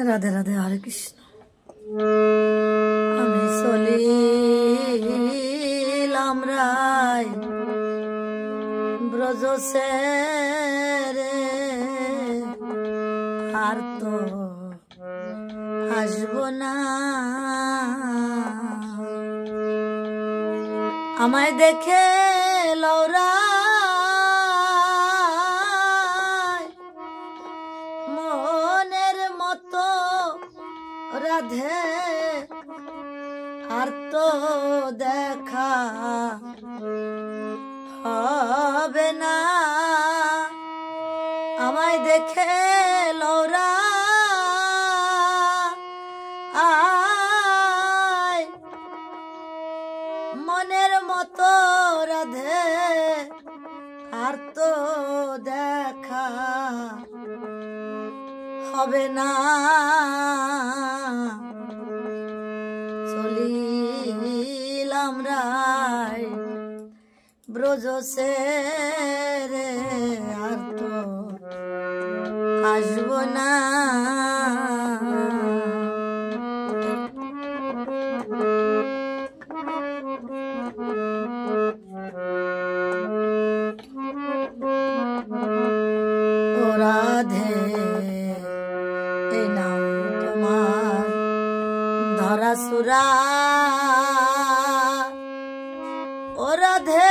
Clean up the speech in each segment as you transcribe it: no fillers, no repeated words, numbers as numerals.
রাধে রাধে, হরে কৃষ্ণ। আমি চলিলাম রায় ব্রজ সেরে, আর তো আসব না। আমায় দেখে লৌরা মনের মতো রাধে, আর তো দেখা হবে না। আমায় দেখে লৌরা আয় মনের মতো রাধে, আর তো দেখা হবে না। চলিলাম রায় ব্রজ সেরে, আর তো আসব না। ও রাধে, এই নাও তোমার ধরা সুরা। ও রাধে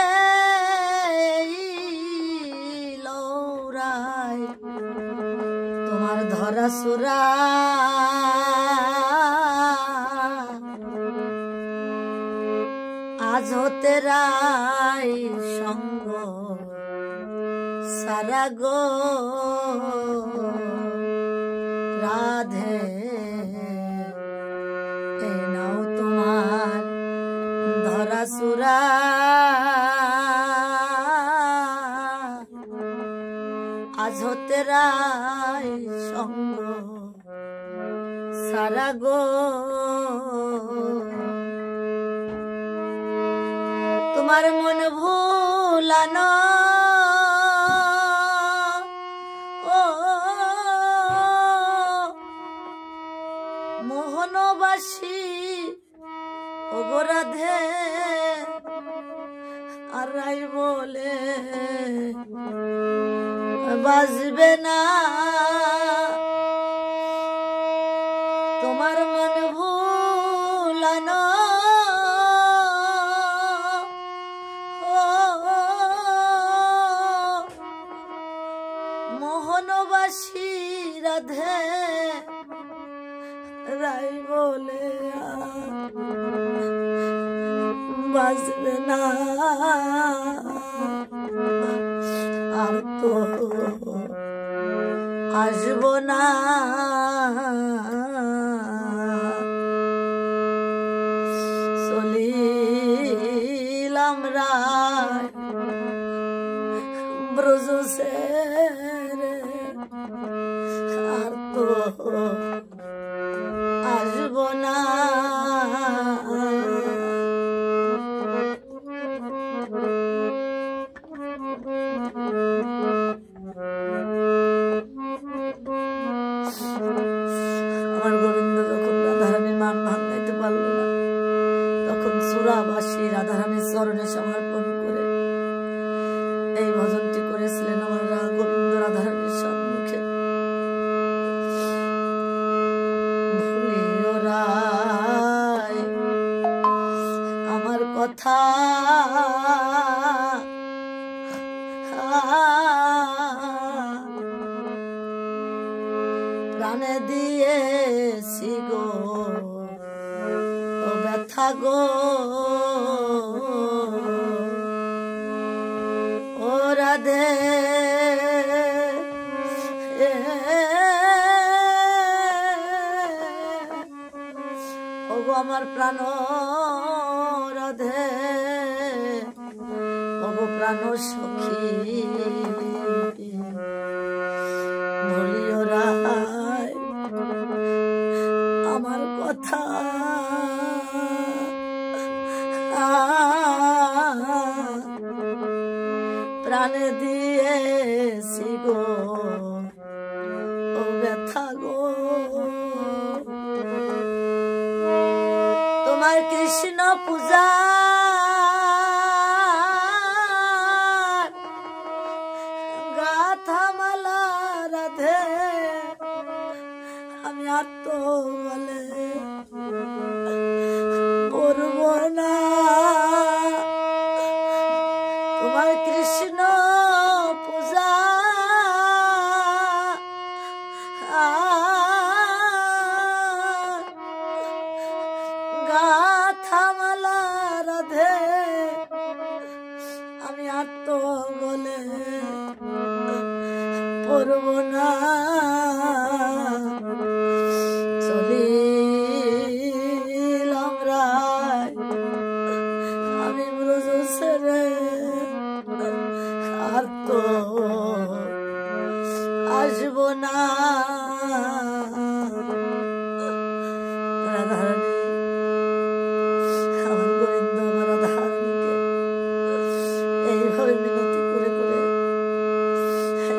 লৌরাই তোমার ধরা সুরা। আজ হতে রাই সঙ্গ সারা গো রাধে, এই নাও তোমার ধরা সুরা। আজ হতে রাই সঙ্গ সারা গো। তোমার মন ভুলানো ও মোহনবাসী ও গো রাধে, আর রাই বলে বাজবে না। তোমার মন ভুলানো ও মোহনবাসী রাধে, রাই বলে বাজবে না। আর তো আসব না। চলিলাম রায় ব্রজ সেরে, আর তো আসব না। আমার গোবিন্দ যখন রাধারানীর মান ভাঙাইতে পারল না, তখন সুরাবাসী রাধারানীর চরণে সমর্পণ করে এই ভজনটি করেছিলেন আমার গোবিন্দ রাধারানীর সম্মুখে। ভুলিও রায় আমার কথা, প্রাণে দিয়েছি গো ও ব্যথা গো। ও রাধে ও গো আমার প্রাণ রাধে, ও গো প্রাণ সখী, ভুলিও রায় আমার কথা। প্রাণে দিয়েছি গো ও ব্যথা গো। তোমার কৃষ্ণ পূজা গাথামালা রাধে আমি আর তো বলে পড়ব না তোমার কৃষ্ণ পূজা গাথামালা রাধে আমি আর তো বলে পড়ব না চলিলাম রায় আমি ব্রজ ছেড়ে আর তো আসব না রাধারানী আমার গোবিন্দ আমার রাধারানীকে এইভাবে মিনতি করে করে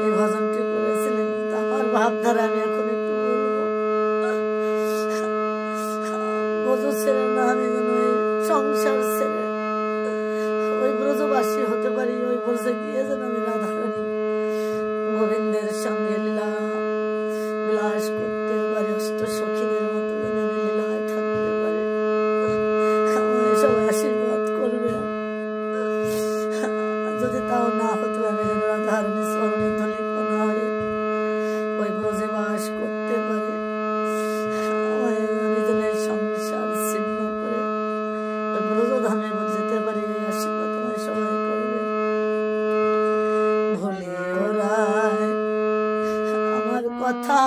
এই ভজনটি করেছিলেন। আমার ভাবধারা আমি এখন একটু বলবো। ব্রজ ছেড়ে না আমি যেন ওই সংসার ছেড়ে ওই ব্রজবাসী হতে পারি, ওই ব্রজে গিয়ে যেন আমি রাধারানী গোবিন্দের সঙ্গে লীলা বিলাস করতে পারি, অষ্ট সখীদের মতো যেন আমি লীলায় থাকতে পারি। আমায় সবাই আশীর্বাদ করবে। যদি তাও না হতে পারে যেন রাধারানী স্মরণে ধলিপনা হয়ে ওই ব্রজে বাস করতে পারে। আমি যেন সংসার ছিন্ন করে ওই ব্রজধামে যেতে পারি, এই আশীর্বাদ আমায় সবাই করবে। ভুলে ওরাই আমার কথা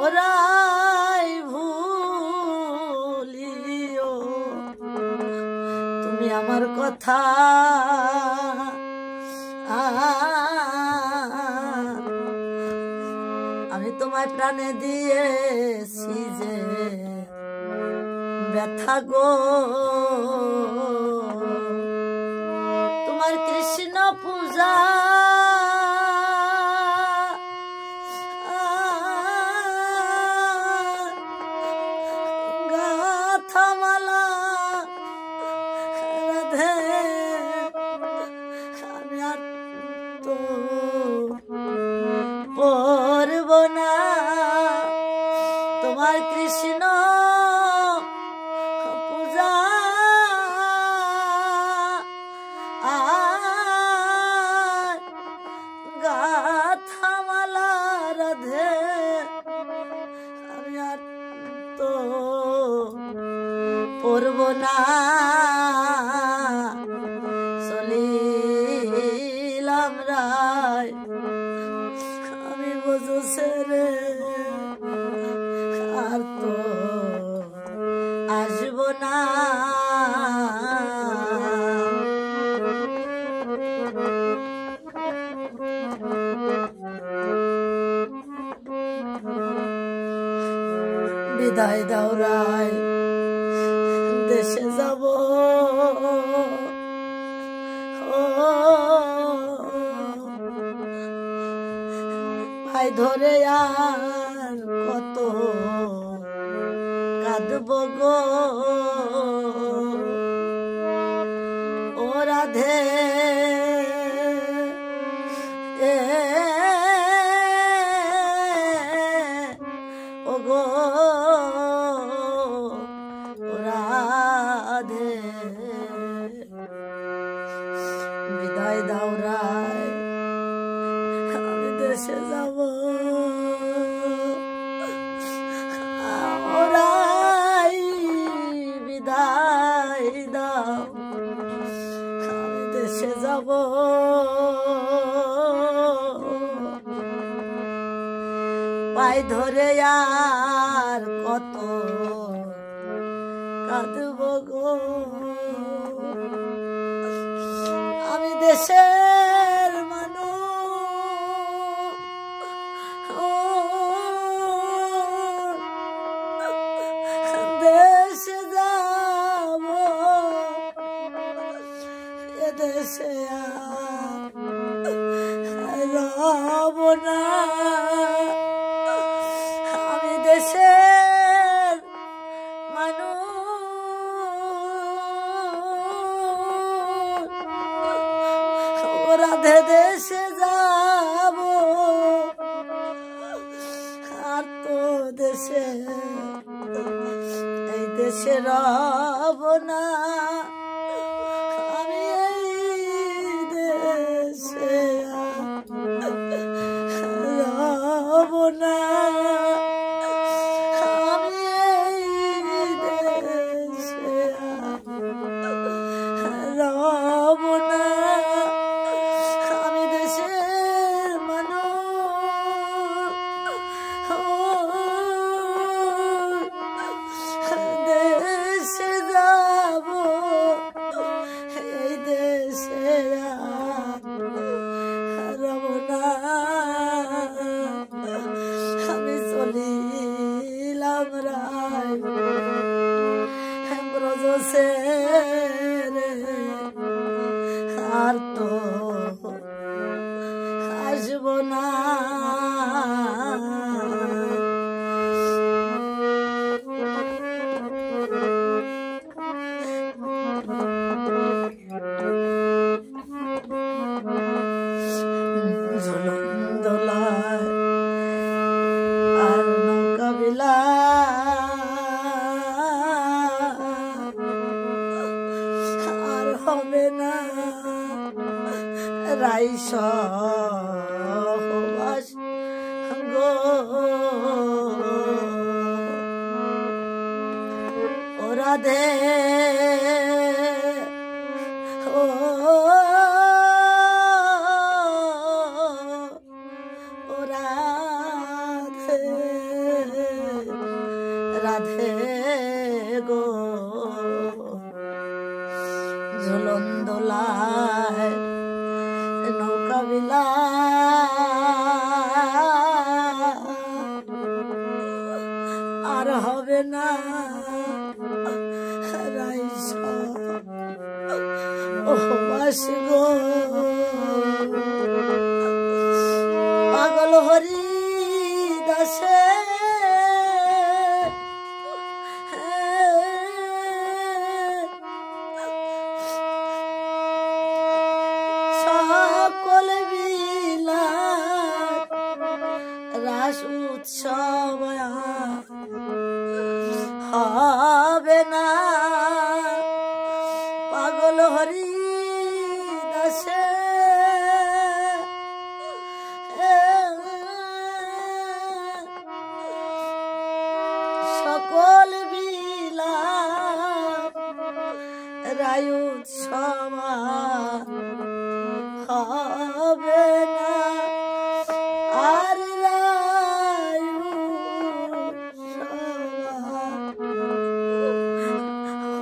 ওরাই ভুলিও তুমি আমার কথা আমি তোমায় প্রাণে দিয়েছি যে ব্যথা গো তোমার কৃষ্ণ পূজা গাথামালা রাধে আমি আর তো পড়ব না তোমার কৃষ্ণ পূজা গাথামালা রাধে আমি আর তো পড়ব না চলিলাম রায় আমি ব্রজ ছেড়ে আর তো আসব না। বিদায় দাও রায় দেশে যাব ভাই ধরে আর কত কাঁদব গো ও রাধে ও গো রাধে বিদায় দাও রায় আমি দেশে যাব রায় বিদায় দাও আমি দেশে যাব পাই ধরে আর কত কাঁদব গো আমি দেশের মানুষ দেশে যাব এদেশে রব না আমি দেশের দেশে রব না, আমি এই দেশে রব না, আমি এই দেশে রব না, আমি দেশের দেশে যাব, এই দেশে রব না, আমি চলিলাম রায় ব্রজ ছেড়ে, আর তো আসব না। দোলায় আর নৌকা বিলা আর হবে না, রাই সহবাস গো ও রাধে, ও রাধে, রাধে গো, ঝুলন দোলায় নৌকা বিলা আর হবে না, রাইস ও বাস গো, পাগল হরি দাসে সকল বিলাস রাস উৎসব হবে না, পাগল হরি দাসে সকল বিলাস রায় উৎসব হবে না, আর রায় উৎসব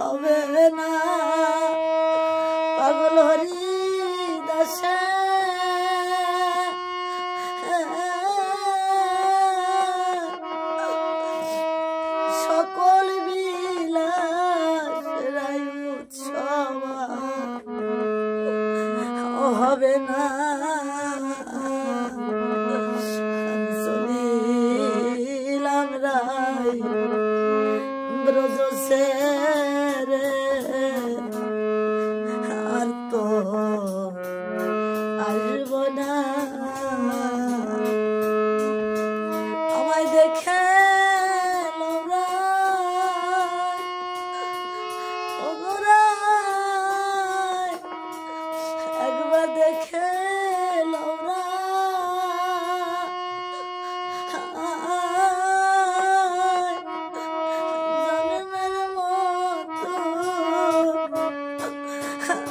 হবে না, পাগল হরি দাসে সকল বিলাস রায় উৎসব হবে না, চলিলাম রায় ব্রজ ছেড়ে, আর তো আসব না, আমায় দেখে একবার দেখে লৌরা, জন্মের মতো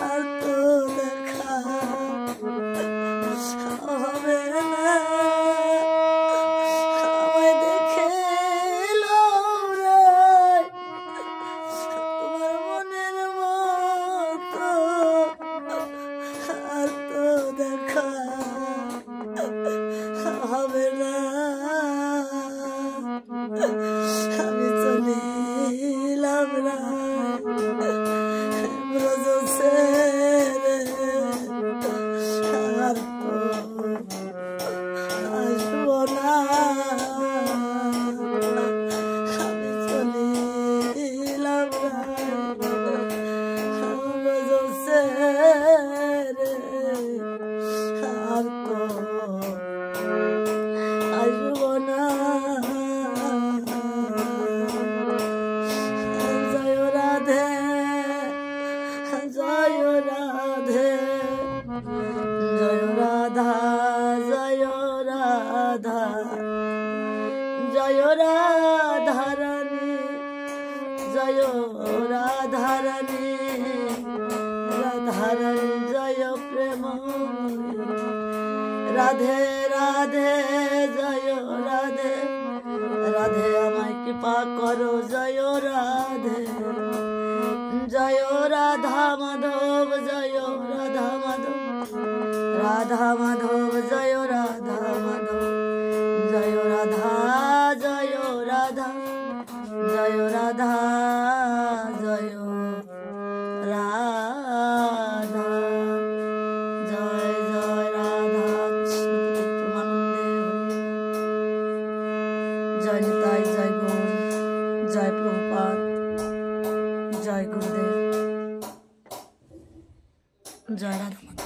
আর তো দেখা হবে না, আমায় দেখে লৌরা, তোমার মনের মতো আর তো দেখা হবে না, আমি চলিলাম ব্রজ ছেড়ে, আর তো আসব না, আমি চলিলাম ব্রজ ছেড়ে, আর তো আসব না। জয় রাধারানী জয় রাধারানী রাধারানী জয় প্রেম রাধে রাধে জয় রাধে রাধে আমায় কৃপা করো জয় রাধে জয় রাধা মাধব জয় রাধা মাধব রাধা মাধব জয় রাধা মাধব জয় রাধা জয় রাধা জয় রাধা জয় রাধা জয় জয় রাধা জয় নিতাই জয় গৌর জয় প্রভুপাদ জয় গুরুদেব জয় রাধা।